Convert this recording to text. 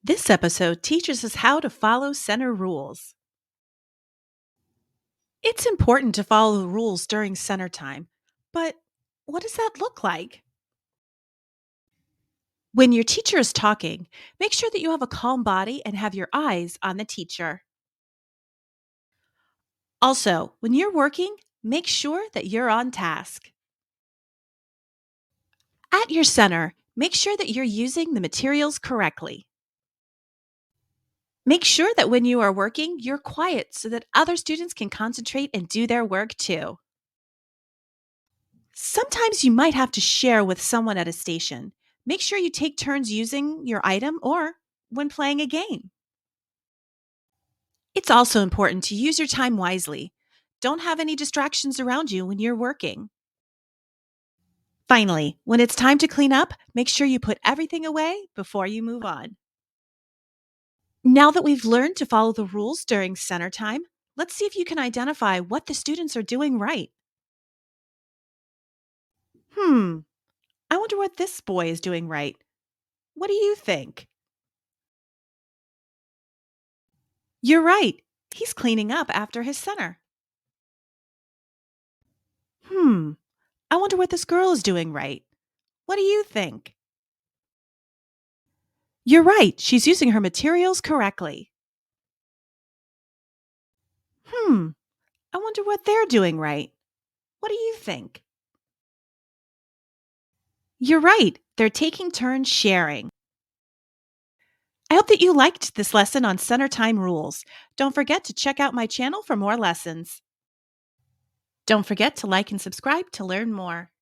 This episode teaches us how to follow center rules. It's important to follow the rules during center time, but what does that look like? When your teacher is talking, make sure that you have a calm body and have your eyes on the teacher. Also, when you're working, make sure that you're on task. At your center, make sure that you're using the materials correctly. Make sure that when you are working, you're quiet so that other students can concentrate and do their work too. Sometimes you might have to share with someone at a station. Make sure you take turns using your item or when playing a game. It's also important to use your time wisely. Don't have any distractions around you when you're working. Finally, when it's time to clean up, make sure you put everything away before you move on. Now that we've learned to follow the rules during center time, let's see if you can identify what the students are doing right. Hmm, I wonder what this boy is doing right. What do you think? You're right. He's cleaning up after his center. Hmm, I wonder what this girl is doing right. What do you think? You're right. She's using her materials correctly. Hmm, I wonder what they're doing right. What do you think? You're right. They're taking turns sharing. I hope that you liked this lesson on center time rules. Don't forget to check out my channel for more lessons. Don't forget to like and subscribe to learn more.